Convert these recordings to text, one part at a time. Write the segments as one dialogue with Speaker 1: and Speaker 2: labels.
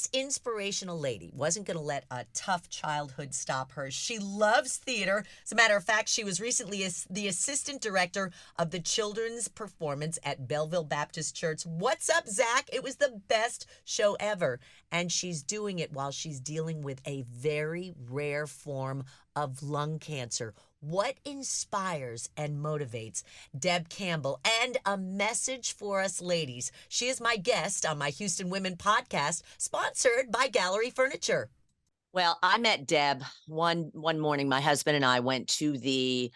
Speaker 1: this inspirational lady wasn't going to let a tough childhood stop her. She loves theater. As a matter of fact, she was recently the assistant director of the children's performance at Belleville Baptist Church. What's up, Zach? It was the best show ever. And she's doing it while she's dealing with a very rare form of lung cancer. What inspires and motivates Deb Campbell? And a message for us ladies. She is my guest on my Houston Women podcast, sponsored by Gallery Furniture. Well, I met Deb one morning. My husband and I went to the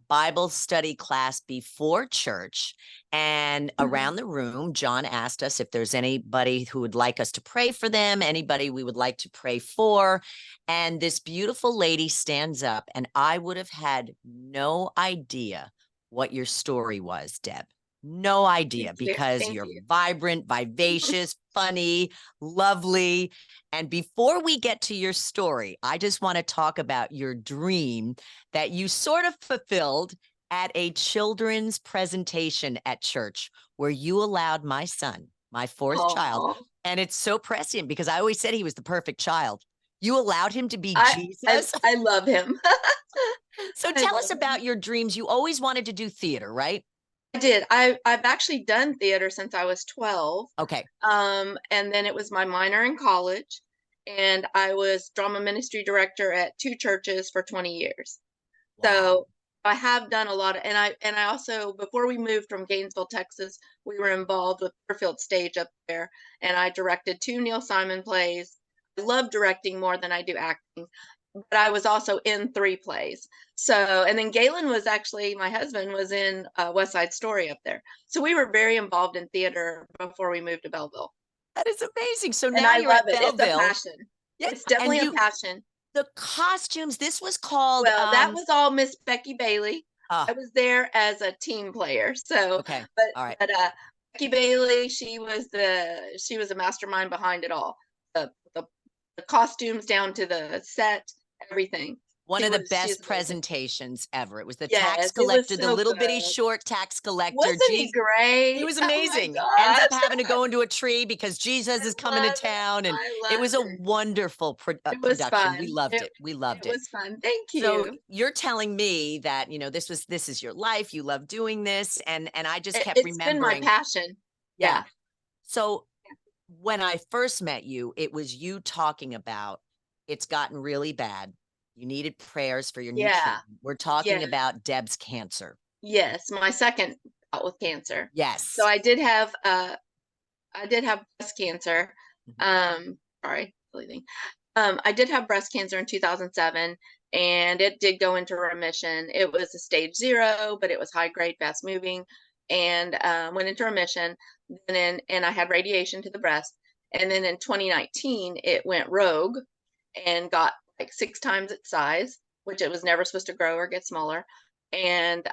Speaker 1: Bible study class before church, and around the room, John asked us if there's anybody who would like us to pray for them, anybody we would like to pray for. And this beautiful lady stands up, and I would have had no idea what your story was, Deb. No idea, because you're vibrant, vivacious, funny, lovely. And before we get to your story, I just want to talk about your dream that you sort of fulfilled at a children's presentation at church, where you allowed my son, my fourth child, and it's so prescient because I always said he was the perfect child. You allowed him to be Jesus.
Speaker 2: I love him.
Speaker 1: So tell us about your dreams. You always wanted to do theater, right?
Speaker 2: I did. I've actually done theater since I was 12.
Speaker 1: Okay.
Speaker 2: And then it was my minor in college, and I was drama ministry director at 2 churches for 20 years. Wow. So I have done a lot of, and I also, before we moved from Gainesville, Texas, we were involved with Fairfield Stage up there, and I directed 2 Neil Simon plays. I love directing more than I do acting, but I was also in 3 plays. So, and then Galen was actually, my husband was in West Side Story up there. So we were very involved in theater before we moved to Belleville.
Speaker 1: That is amazing. So now you're at Belleville.
Speaker 2: It's a passion. Yeah. It's definitely a passion.
Speaker 1: The costumes, this was called...
Speaker 2: Well, that was all Miss Becky Bailey. I was there as a team player. So,
Speaker 1: okay.
Speaker 2: All right. But Becky Bailey, she was a mastermind behind it all. The costumes down to the set, everything.
Speaker 1: One of the best presentations ever. It was the tax collector, the little bitty short tax collector.
Speaker 2: Wasn't he great?
Speaker 1: He was amazing. Ends up having to go into a tree because Jesus is coming to town. And it was a wonderful production.
Speaker 2: Fun.
Speaker 1: We loved it. We loved it.
Speaker 2: It was fun. Thank you.
Speaker 1: So you're telling me that, this is your life. You love doing this. And I just kept remembering.
Speaker 2: It's been my passion. Yeah.
Speaker 1: So when I first met you, it was you talking about it's gotten really bad. You needed prayers for your new kid. We're talking about Deb's cancer.
Speaker 2: Yes, my second bout with cancer.
Speaker 1: Yes.
Speaker 2: So I did have breast cancer. Sorry, bleeding. I did have breast cancer in 2007, and it did go into remission. It was a stage 0, but it was high grade, fast moving, and went into remission. And I had radiation to the breast. And then in 2019, it went rogue and got like 6 times its size, which it was never supposed to grow or get smaller. And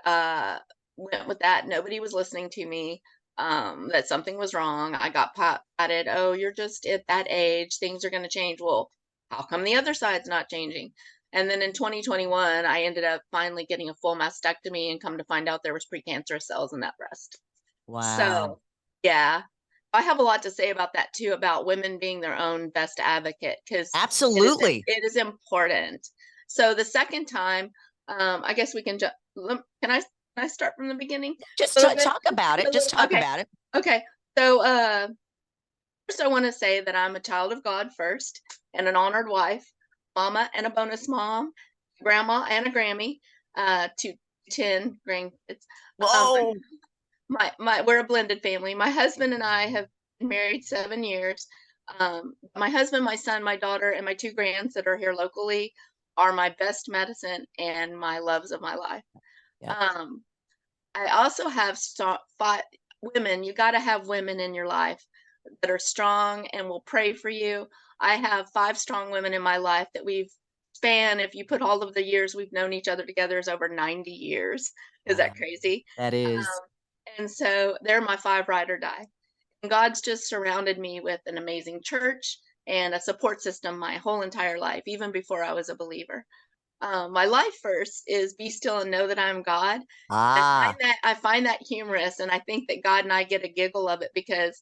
Speaker 2: went with that. Nobody was listening to me, that something was wrong. I got patted. Oh, you're just at that age. Things are going to change. Well, how come the other side's not changing? And then in 2021, I ended up finally getting a full mastectomy, and come to find out there was precancerous cells in that breast.
Speaker 1: Wow.
Speaker 2: So, yeah. I have a lot to say about that too, about women being their own best advocate, because
Speaker 1: absolutely
Speaker 2: it is important. So the second time, I guess we can just, can I start from the beginning?
Speaker 1: Just talk about it. Just talk about it.
Speaker 2: Okay. So first I want to say that I'm a child of God first, and an honored wife, mama and a bonus mom, grandma and a Grammy, to 10 grandkids.
Speaker 1: Whoa.
Speaker 2: We're a blended family. My husband and I have been married 7 years. My husband, my son, my daughter, and my 2 grands that are here locally are my best medicine and my loves of my life. Yeah. I also have 5 women. You got to have women in your life that are strong and will pray for you. I have 5 strong women in my life that we've spanned. If you put all of the years we've known each other together, is over 90 years. Is that crazy?
Speaker 1: That is.
Speaker 2: And so they're my 5 ride or die. And God's just surrounded me with an amazing church and a support system my whole entire life, even before I was a believer. My life first is be still and know that I'm God. I find that humorous, and I think that God and I get a giggle of it, because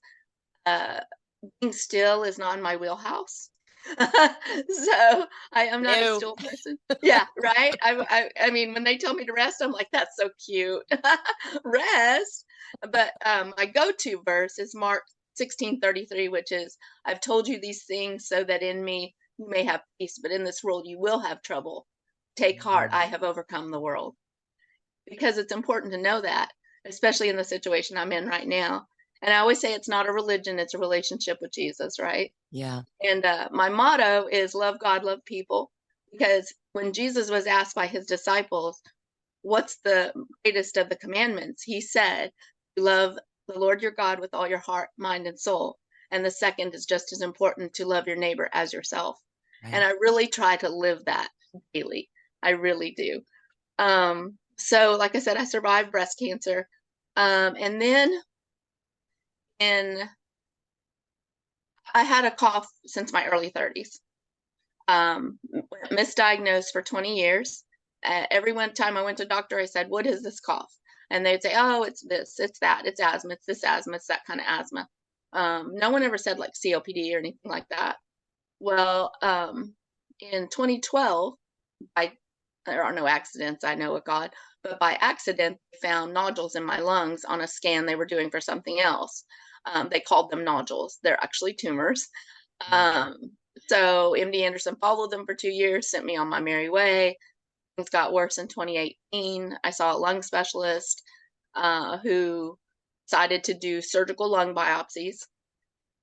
Speaker 2: being still is not in my wheelhouse. So I am not a
Speaker 1: Ew.
Speaker 2: still person. Yeah, right. I mean, when they tell me to rest, I'm like, that's so cute. Rest. But my go-to verse is Mark 16:33, which is, I've told you these things so that in me you may have peace, but in this world you will have trouble. Take heart, I have overcome the world. Because it's important to know that, especially in the situation I'm in right now. And I always say it's not a religion, it's a relationship with Jesus, right?
Speaker 1: Yeah.
Speaker 2: And my motto is love God, love people. Because when Jesus was asked by his disciples, what's the greatest of the commandments? He said, love the Lord your God with all your heart, mind, and soul. And the second is just as important, to love your neighbor as yourself. And
Speaker 1: Right.
Speaker 2: I really try to live that daily. I really do. So like I said, I survived breast cancer. And then in I had a cough since my early 30s. Misdiagnosed for 20 years. Every one time I went to a doctor, I said, "What is this cough?" And they'd say, "Oh, it's this, it's that, it's asthma, it's this asthma, it's that kind of asthma." No one ever said like COPD or anything like that. Well, in 2012, I there are no accidents, I know of God, but by accident, they found nodules in my lungs on a scan they were doing for something else. They called them nodules. They're actually tumors. Um, so MD Anderson followed them for 2 years, sent me on my merry way. Things got worse in 2018. I saw a lung specialist who decided to do surgical lung biopsies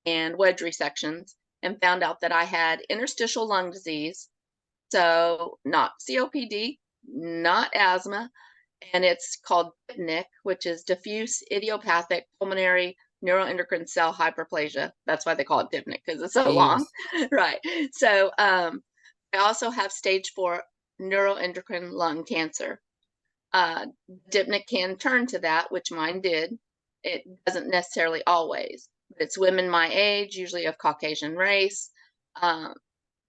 Speaker 2: and wedge resections and found out that I had interstitial lung disease. So, not COPD, not asthma, and it's called DIPNIC, which is diffuse idiopathic pulmonary neuroendocrine cell hyperplasia. That's why they call it DIPNIC, because it's so long.
Speaker 1: Jeez.
Speaker 2: Right. So, I also have stage 4 neuroendocrine lung cancer. DIPNIC can turn to that, which mine did. It doesn't necessarily always, but it's women my age, usually of Caucasian race. Um,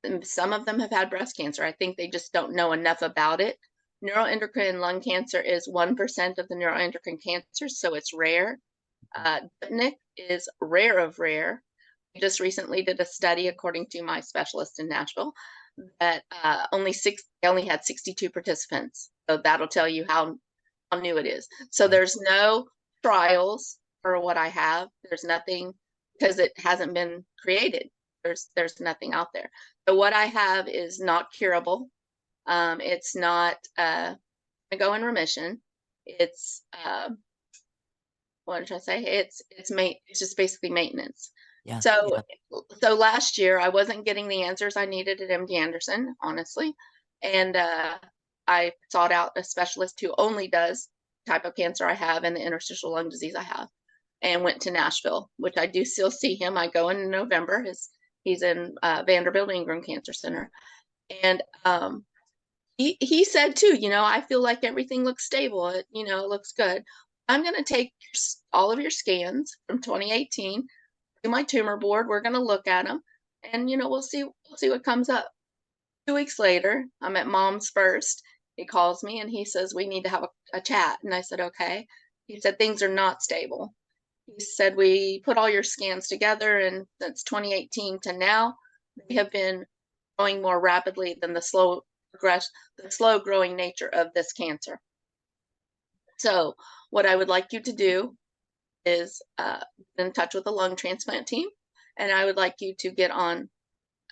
Speaker 2: and some of them have had breast cancer. I think they just don't know enough about it. Neuroendocrine lung cancer is 1% of the neuroendocrine cancers, so it's rare. DIPNIC is rare of rare. We just recently did a study, according to my specialist in Nashville, that they only had 62 participants. So that'll tell you how new it is. So
Speaker 1: Right.
Speaker 2: there's no trials for what I have. There's nothing, because it hasn't been created. There's nothing out there. So what I have is not curable. It's not gonna go in remission. It's what did I say? It's just basically maintenance.
Speaker 1: Yeah.
Speaker 2: So
Speaker 1: Yeah.
Speaker 2: so last year I wasn't getting the answers I needed at MD Anderson, honestly. And I sought out a specialist who only does type of cancer I have and the interstitial lung disease I have, and went to Nashville, which I do still see him. I go in November. He's in Vanderbilt Ingram Cancer Center. And he said too, I feel like everything looks stable. It looks good. I'm going to take all of your scans from 2018 to my tumor board. We're going to look at them, and we'll see what comes up. 2 weeks later, I'm at mom's first. He calls me and he says, we need to have a chat. And I said, okay. He said, things are not stable. He said, we put all your scans together, and since 2018 to now, they have been growing more rapidly than the slow growing nature of this cancer. So what I would like you to do is get in touch with the lung transplant team, and I would like you to get on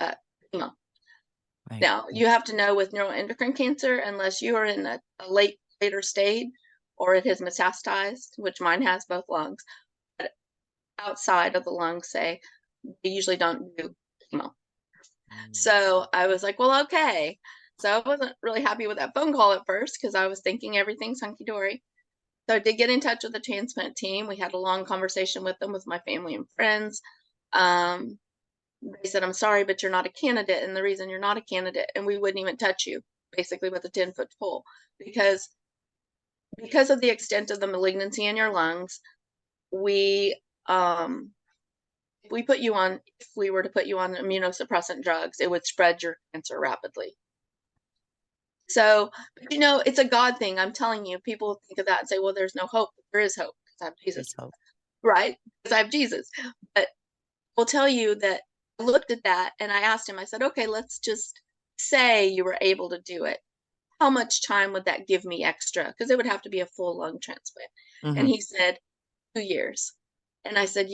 Speaker 2: chemo.
Speaker 1: Right.
Speaker 2: Now, you have to know with neuroendocrine cancer, unless you are in a later stage or it has metastasized, which mine has both lungs, but outside of the lungs, say, they usually don't do chemo. So I was like, well, okay. So I wasn't really happy with that phone call at first, because I was thinking everything's hunky dory. So I did get in touch with the transplant team. We had a long conversation with them, with my family and friends. They said, I'm sorry, but you're not a candidate. And the reason you're not a candidate, and we wouldn't even touch you, basically with a 10-foot pole, because of the extent of the malignancy in your lungs, we if we were to put you on immunosuppressant drugs, it would spread your cancer rapidly. So, it's a God thing. I'm telling you, people think of that and say, well, there's no hope. There is hope, because I have Jesus.
Speaker 1: There's hope.
Speaker 2: Right? Because I have Jesus. But will tell you that I looked at that and I asked him, I said, okay, let's just say you were able to do it. How much time would that give me extra? Because it would have to be a full lung transplant. And he said, 2 years. And I said,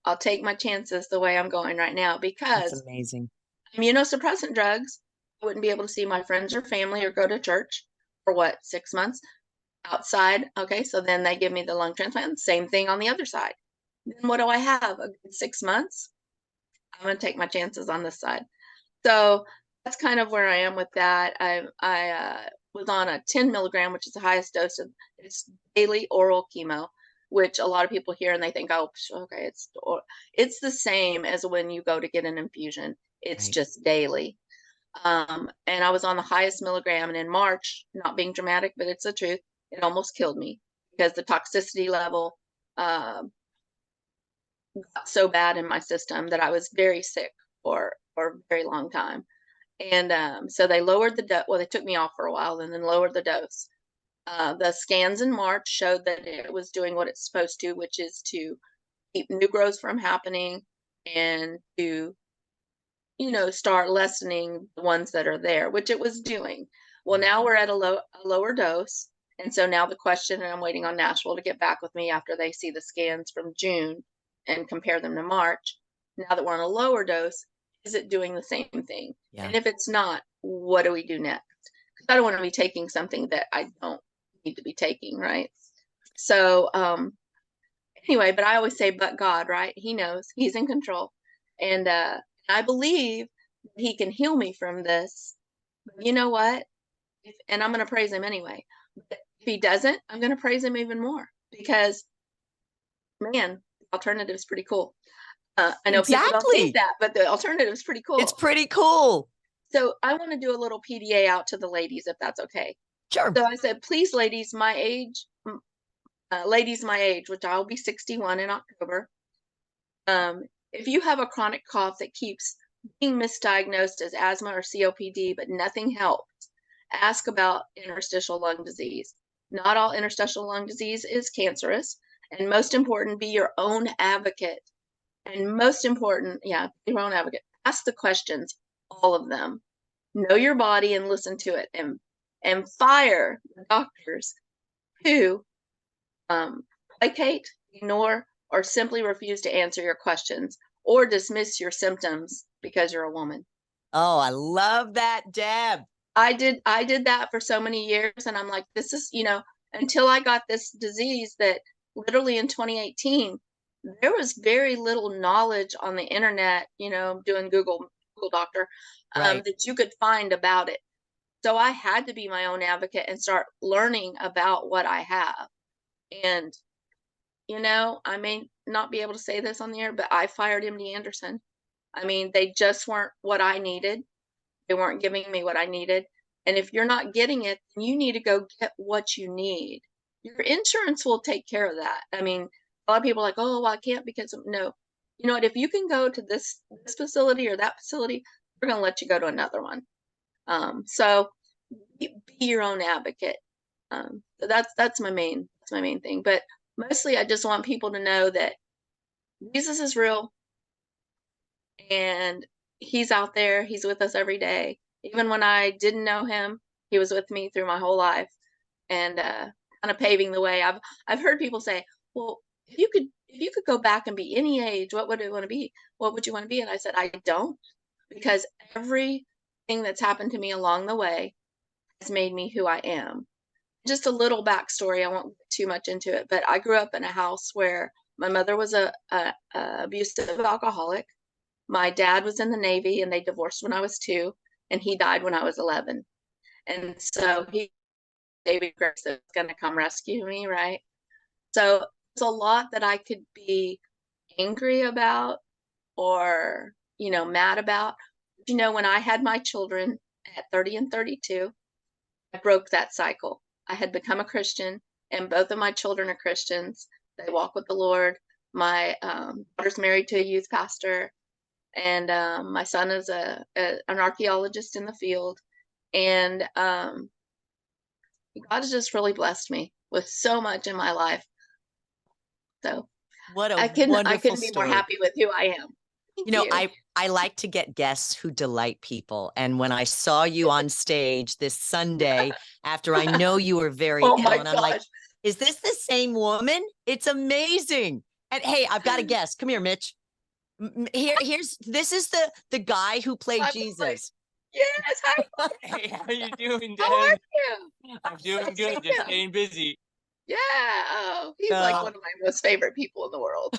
Speaker 2: I'll take my chances the way I'm going right now,
Speaker 1: That's
Speaker 2: because
Speaker 1: amazing.
Speaker 2: immunosuppressant drugs, I wouldn't be able to see my friends or family or go to church for 6 months outside. Okay, so then they give me the lung transplant. Same thing on the other side. Then what do I have? A good 6 months? I'm going to take my chances on this side. So that's kind of where I am with that. I was on a 10 milligram, which is the highest dose of, it's daily oral chemo, which a lot of people hear and they think, oh, okay, it's the same as when you go to get an infusion. It's
Speaker 1: Right.
Speaker 2: just daily. And I was on the highest milligram, and in March, not being dramatic, but it's the truth, it almost killed me because the toxicity level got so bad in my system that I was very sick for a very long time. And so they lowered the dose. Well, they took me off for a while and then lowered the dose. The scans in March showed that it was doing what it's supposed to, which is to keep new growths from happening and to, start lessening the ones that are there, which it was doing. Well, now we're at a lower dose. And so now the question, and I'm waiting on Nashville to get back with me after they see the scans from June and compare them to March. Now that we're on a lower dose, is it doing the same thing?
Speaker 1: Yeah.
Speaker 2: And if it's not, what do we do next? Because I don't want to be taking something that I don't need to be taking, right? So anyway, but I always say, but God, right? He knows, he's in control. And I believe he can heal me from this. But you know what? And I'm going to praise him anyway. But if he doesn't, I'm going to praise him even more, because, man, the alternative is pretty cool. I know people don't think that, but the alternative is pretty cool.
Speaker 1: It's pretty cool.
Speaker 2: So I want to do a little PDA out to the ladies, if that's okay.
Speaker 1: Sure.
Speaker 2: So I said, please, ladies my age, which I'll be 61 in October. If you have a chronic cough that keeps being misdiagnosed as asthma or COPD, but nothing helps, ask about interstitial lung disease. Not all interstitial lung disease is cancerous. And most important, be your own advocate. And most important, be your own advocate. Ask the questions, all of them. Know your body and listen to it. And fire the doctors who placate, ignore, or simply refuse to answer your questions or dismiss your symptoms because you're a woman.
Speaker 1: Oh, I love that, Deb.
Speaker 2: I did that for so many years, and I'm like, this is, until I got this disease that literally in 2018, there was very little knowledge on the internet, doing Google Doctor,
Speaker 1: Right.
Speaker 2: that you could find about it. So I had to be my own advocate and start learning about what I have. And, I may not be able to say this on the air, but I fired MD Anderson. I mean, they just weren't what I needed. They weren't giving me what I needed. And if you're not getting it, then you need to go get what you need. Your insurance will take care of that. I mean, a lot of people are like, oh, well, I can't because of, no. You know what? If you can go to this facility or that facility, we're going to let you go to another one. So be your own advocate. That's my main thing. But mostly, I just want people to know that Jesus is real, and he's out there. He's with us every day. Even when I didn't know him, he was with me through my whole life, and kind of paving the way. I've heard people say, well, if you could go back and be any age, what would you want to be? What would you want to be? And I said, I don't, because everything that's happened to me along the way has made me who I am. Just a little backstory. I won't get too much into it, but I grew up in a house where my mother was a abusive alcoholic. My dad was in the Navy, and they divorced when I was 2, and he died when I was 11. And so David Grace is going to come rescue me, right? So there's a lot that I could be angry about or, mad about. When I had my children at 30 and 32, I broke that cycle. I had become a Christian, and both of my children are Christians. They walk with the Lord. My daughter's married to a youth pastor, and my son is an archaeologist in the field. And God has just really blessed me with so much in my life. So
Speaker 1: What a
Speaker 2: I
Speaker 1: wonderful
Speaker 2: couldn't be more
Speaker 1: story.
Speaker 2: happy with who I am.
Speaker 1: You know, I like to get guests who delight people. And when I saw you on stage this Sunday, after I know you were very
Speaker 2: Oh
Speaker 1: ill,
Speaker 2: my
Speaker 1: and I'm like,
Speaker 2: gosh.
Speaker 1: is this the same woman? It's amazing. And hey, I've got a guess. Come here, Mitch. This is the guy who played
Speaker 2: My boy.
Speaker 1: Jesus.
Speaker 2: Yes. Hi.
Speaker 3: Hey, how you doing,
Speaker 2: How are
Speaker 3: Deb?
Speaker 2: you?
Speaker 3: I'm doing
Speaker 2: Nice to see
Speaker 3: good, just
Speaker 2: you.
Speaker 3: staying busy.
Speaker 2: Yeah. Oh, he's like one of my most favorite people in the world.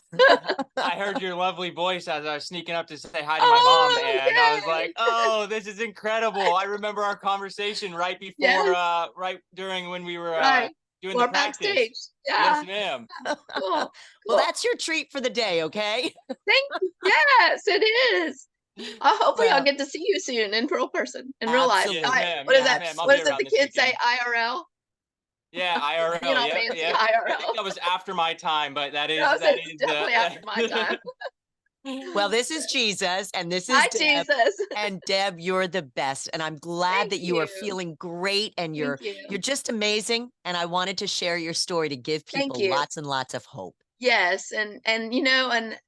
Speaker 3: I heard your lovely voice as I was sneaking up to say hi to my mom,
Speaker 2: Oh,
Speaker 3: and I was
Speaker 2: yay.
Speaker 3: like, "Oh, this is incredible!" I remember our conversation right before,
Speaker 2: Yes.
Speaker 3: right during when we were
Speaker 2: Right.
Speaker 3: doing
Speaker 2: We're
Speaker 3: the practice.
Speaker 2: backstage.
Speaker 3: Yes,
Speaker 2: Yeah.
Speaker 3: ma'am.
Speaker 2: Cool.
Speaker 1: Well,
Speaker 2: Cool.
Speaker 1: that's your treat for the day, okay?
Speaker 2: Thank you. Yes, it is. Hopefully I'll
Speaker 1: Well,
Speaker 2: get to see you soon in real person, in real life.
Speaker 3: Yes,
Speaker 1: absolutely.
Speaker 3: ma'am.
Speaker 2: What is
Speaker 3: Yes,
Speaker 2: that?
Speaker 3: ma'am. I'll
Speaker 2: What
Speaker 3: be
Speaker 2: is it
Speaker 3: around
Speaker 2: the
Speaker 3: this
Speaker 2: kids say?
Speaker 3: weekend.
Speaker 2: IRL?
Speaker 3: Yeah,
Speaker 2: You
Speaker 3: IRL.
Speaker 2: know,
Speaker 3: Yep,
Speaker 2: fancy
Speaker 3: yep. I think
Speaker 2: IRL.
Speaker 3: that was after my time, but that
Speaker 2: No,
Speaker 3: is
Speaker 2: it's definitely after my time.
Speaker 1: Well, this is Jesus, and this is
Speaker 2: Hi,
Speaker 1: Deb.
Speaker 2: Jesus.
Speaker 1: And Deb, you're the best. And I'm glad
Speaker 2: Thank
Speaker 1: that you are
Speaker 2: you.
Speaker 1: feeling great and
Speaker 2: Thank
Speaker 1: you're
Speaker 2: you.
Speaker 1: just amazing. And I wanted to share your story to give
Speaker 2: Thank
Speaker 1: people
Speaker 2: you.
Speaker 1: lots and lots of hope.
Speaker 2: Yes, and you know, and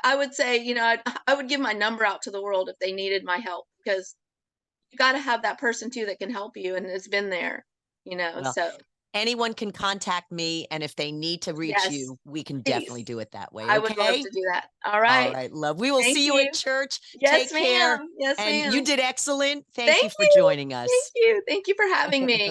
Speaker 2: I would say, you know, I would give my number out to the world if they needed my help, because you got to have that person too that can help you and has been there, you know.
Speaker 1: Well,
Speaker 2: So
Speaker 1: anyone can contact me. And if they need to reach
Speaker 2: yes,
Speaker 1: you, we can
Speaker 2: please.
Speaker 1: definitely do it that way.
Speaker 2: I would love
Speaker 1: Okay.
Speaker 2: to do that. All
Speaker 1: All
Speaker 2: right.
Speaker 1: right, love. We will
Speaker 2: Thank
Speaker 1: see you
Speaker 2: you.
Speaker 1: at church.
Speaker 2: Yes,
Speaker 1: Take care.
Speaker 2: ma'am. Yes,
Speaker 1: And you
Speaker 2: ma'am.
Speaker 1: did excellent. Thank
Speaker 2: Thank
Speaker 1: you for
Speaker 2: you.
Speaker 1: joining
Speaker 2: Thank
Speaker 1: us.
Speaker 2: you. Thank you for having me.